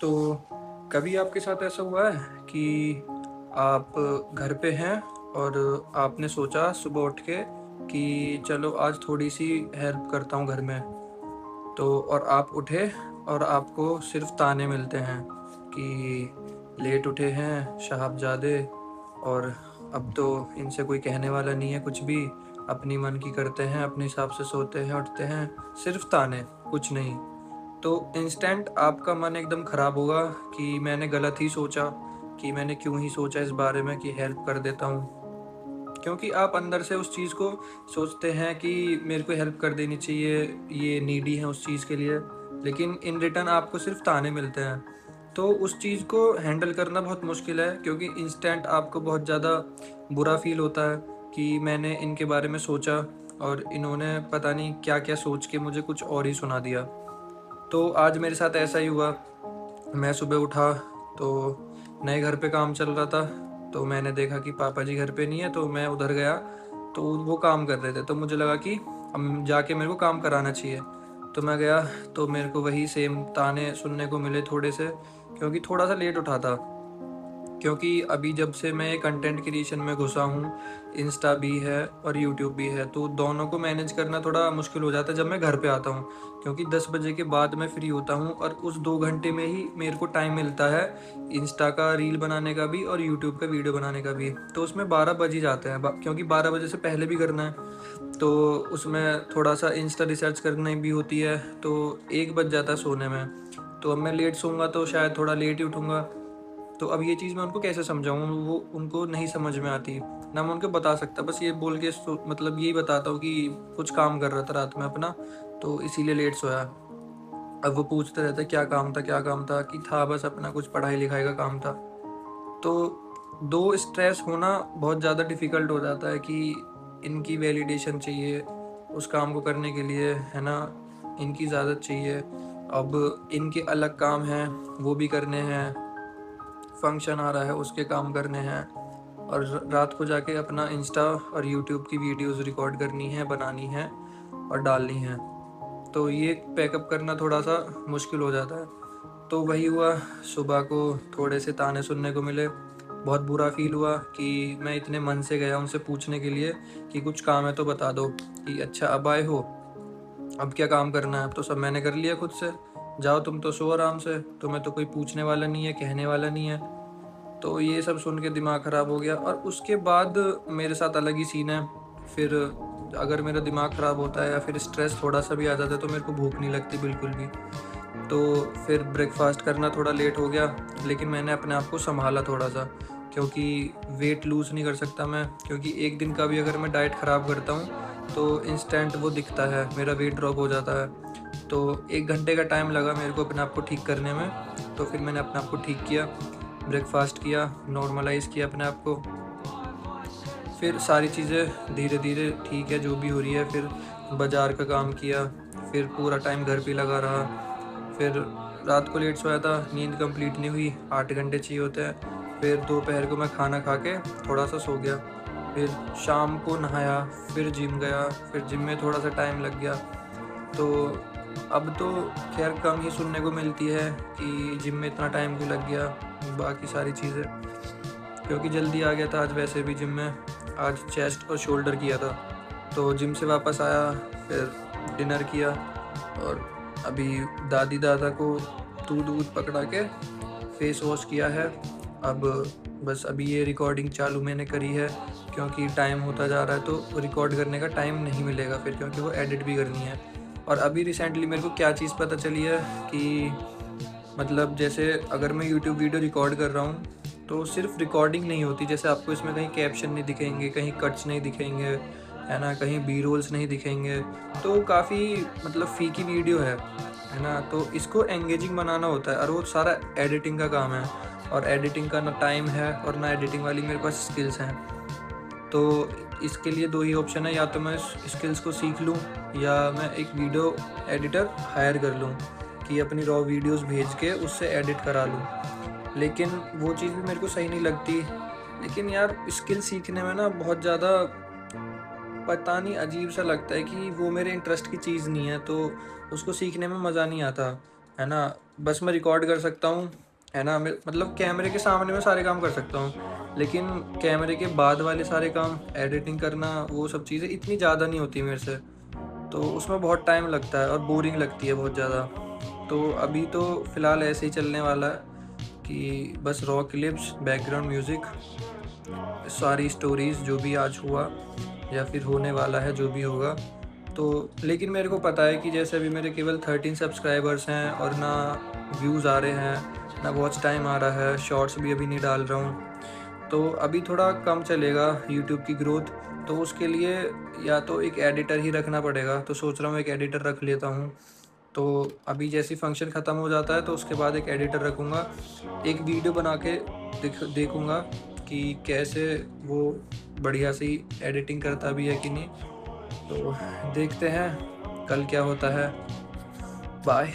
तो कभी आपके साथ ऐसा हुआ है कि आप घर पे हैं और आपने सोचा सुबह उठ के कि चलो आज थोड़ी सी हेल्प करता हूँ घर में। तो और आप उठे और आपको सिर्फ ताने मिलते हैं कि लेट उठे हैं साहबजादे, और अब तो इनसे कोई कहने वाला नहीं है कुछ भी, अपनी मन की करते हैं, अपने हिसाब से सोते हैं उठते हैं, सिर्फ ताने, कुछ नहीं। तो इंस्टेंट आपका मन एकदम ख़राब होगा कि मैंने गलत ही सोचा, कि मैंने क्यों ही सोचा इस बारे में कि हेल्प कर देता हूँ। क्योंकि आप अंदर से उस चीज़ को सोचते हैं कि मेरे को हेल्प कर देनी चाहिए, ये नीडी है उस चीज़ के लिए, लेकिन इन रिटर्न आपको सिर्फ ताने मिलते हैं। तो उस चीज़ को हैंडल करना बहुत मुश्किल है, क्योंकि इंस्टेंट आपको बहुत ज़्यादा बुरा फील होता है कि मैंने इनके बारे में सोचा और इन्होंने पता नहीं क्या क्या सोच के मुझे कुछ और ही सुना दिया। तो आज मेरे साथ ऐसा ही हुआ। मैं सुबह उठा तो नए घर पे काम चल रहा था, तो मैंने देखा कि पापा जी घर पे नहीं है, तो मैं उधर गया। तो वो काम कर रहे थे, तो मुझे लगा कि अब जाके मेरे को काम कराना चाहिए। तो मैं गया, तो मेरे को वही सेम ताने सुनने को मिले थोड़े से, क्योंकि थोड़ा सा लेट उठा था। क्योंकि अभी जब से मैं कंटेंट क्रिएशन में घुसा हूँ, इंस्टा भी है और यूट्यूब भी है, तो दोनों को मैनेज करना थोड़ा मुश्किल हो जाता है जब मैं घर पे आता हूँ। क्योंकि 10 बजे के बाद मैं फ्री होता हूँ और उस 2 घंटे में ही मेरे को टाइम मिलता है इंस्टा का रील बनाने का भी और यूट्यूब का वीडियो बनाने का भी। तो उसमें 12 बज ही जाते हैं, क्योंकि 12 बजे से पहले भी करना है। तो उसमें थोड़ा सा इंस्टा रिसर्च करनी भी होती है, तो 1 बज जाता है सोने में। तो अब मैं लेट सोऊंगा तो शायद थोड़ा लेट ही उठूंगा। तो अब ये चीज़ मैं उनको कैसे समझाऊँ? वो उनको नहीं समझ में आती, ना मैं उनको बता सकता। बस ये बोल के मतलब यही बताता हूँ कि कुछ काम कर रहा था रात में अपना, तो इसीलिए लेट सोया। अब वो पूछते रहते क्या काम था, क्या काम था, कि था बस अपना कुछ पढ़ाई लिखाई का काम था। तो 2 स्ट्रेस होना बहुत ज़्यादा डिफ़िकल्ट हो जाता है कि इनकी वैलिडेशन चाहिए उस काम को करने के लिए, है ना? इनकी इजाज़त चाहिए। अब इनके अलग काम हैं, वो भी करने हैं। फंक्शन आ रहा है उसके काम करने हैं, और रात को जाके अपना इंस्टा और यूट्यूब की वीडियोस रिकॉर्ड करनी है, बनानी है और डालनी है। तो ये पैकअप करना थोड़ा सा मुश्किल हो जाता है। तो वही हुआ, सुबह को थोड़े से ताने सुनने को मिले। बहुत बुरा फील हुआ कि मैं इतने मन से गया उनसे पूछने के लिए कि कुछ काम है तो बता दो, कि अच्छा अब आए हो, अब क्या काम करना है, अब तो सब मैंने कर लिया खुद से, जाओ तुम तो सो आराम से, तुम्हें तो कोई पूछने वाला नहीं है, कहने वाला नहीं है। तो ये सब सुन के दिमाग ख़राब हो गया, और उसके बाद मेरे साथ अलग ही सीन है। फिर अगर मेरा दिमाग ख़राब होता है या फिर स्ट्रेस थोड़ा-सा भी आ जाता है, तो मेरे को भूख नहीं लगती बिल्कुल भी। तो फिर ब्रेकफ़ास्ट करना थोड़ा लेट हो गया, लेकिन मैंने अपने आप को सँभाला थोड़ा-सा, क्योंकि वेट लूज़ नहीं कर सकता मैं, क्योंकि एक दिन का भी अगर मैं डाइट ख़राब करता हूँ, तो इंस्टेंट वो दिखता है, मेरा वेट ड्रॉप हो जाता है। तो 1 घंटे का टाइम लगा मेरे को अपने आप को ठीक करने में। तो फिर मैंने अपने आप को ठीक किया, ब्रेकफ़ास्ट किया, नॉर्मलाइज़ किया अपने आप को। फिर सारी चीज़ें धीरे-धीरे ठीक है जो भी हो रही है, फिर बाज़ार का काम किया, फिर पूरा टाइम घर पे लगा रहा। फिर रात को लेट सोया था, नींद कंप्लीट नहीं हुई, 8 घंटे चाहिए होते हैं। फिर दोपहर को मैं खाना खा के थोड़ा-सा सो गया। फिर शाम को नहाया, फिर जिम गया, फिर जिम में थोड़ा-सा टाइम लग गया। तो अब तो ख़ैर कम ही सुनने को मिलती है कि जिम में इतना टाइम क्यों लग गया, बाकी सारी चीज़ें, क्योंकि जल्दी आ गया था आज वैसे भी जिम में। आज चेस्ट और शोल्डर किया था। तो जिम से वापस आया, फिर डिनर किया, और अभी दादी-दादा को दूध-वूध पकड़ा के फेस वॉश किया है। अब बस अभी ये रिकॉर्डिंग चालू मैंने करी है, क्योंकि टाइम होता जा रहा है तो रिकॉर्ड करने का टाइम नहीं मिलेगा फिर, क्योंकि वो एडिट भी करनी है। और अभी रिसेंटली मेरे को क्या चीज़ पता चली है कि मतलब जैसे अगर मैं यूट्यूब वीडियो रिकॉर्ड कर रहा हूँ, तो सिर्फ़ रिकॉर्डिंग नहीं होती, जैसे आपको इसमें कहीं कैप्शन नहीं दिखेंगे, कहीं कट्स नहीं दिखेंगे, है ना? कहीं बी रोल्स नहीं दिखेंगे, तो काफ़ी मतलब फ़ीकी वीडियो है ना? तो इसको एंगेजिंग बनाना होता है, और वो सारा एडिटिंग का काम है, और एडिटिंग का ना टाइम है और ना एडिटिंग वाली मेरे पास स्किल्स हैं। तो इसके लिए 2 ही ऑप्शन है, या तो मैं इस स्किल्स को सीख लूँ, या मैं एक वीडियो एडिटर हायर कर लूँ कि अपनी रॉ वीडियोज़ भेज के उससे एडिट करा लूँ। लेकिन वो चीज़ भी मेरे को सही नहीं लगती। लेकिन यार स्किल सीखने में ना बहुत ज़्यादा पता नहीं अजीब-सा लगता है कि वो मेरे इंटरेस्ट की चीज़ नहीं है, तो उसको सीखने में मज़ा नहीं आता, है ना? बस मैं रिकॉर्ड कर सकता हूँ, है ना? मैं मतलब कैमरे के सामने मैं सारे काम कर सकता हूँ, लेकिन कैमरे के बाद वाले सारे काम, एडिटिंग करना, वो सब चीज़ें इतनी ज़्यादा नहीं होती मेरे से। तो उसमें बहुत टाइम लगता है और बोरिंग लगती है बहुत ज़्यादा। तो अभी तो फ़िलहाल ऐसे ही चलने वाला है कि बस रॉ क्लिप्स, बैकग्राउंड म्यूज़िक, सारी स्टोरीज़ जो भी आज हुआ या फिर होने वाला है, जो भी होगा। तो लेकिन मेरे को पता है कि जैसे अभी मेरे केवल 13 सब्सक्राइबर्स हैं और ना व्यूज़ आ रहे हैं, ना वॉच टाइम आ रहा है, शॉर्ट्स भी अभी नहीं डाल रहा हूँ। तो अभी थोड़ा कम चलेगा यूट्यूब की ग्रोथ, तो उसके लिए या तो एक एडिटर ही रखना पड़ेगा। तो सोच रहा हूँ एक एडिटर रख लेता हूँ। तो अभी जैसे ही फंक्शन ख़त्म हो जाता है तो उसके बाद एक एडिटर रखूँगा। एक वीडियो बना के देखूँगा कि कैसे वो बढ़िया सी एडिटिंग करता भी है कि नहीं। तो देखते हैं कल क्या होता है। बाय।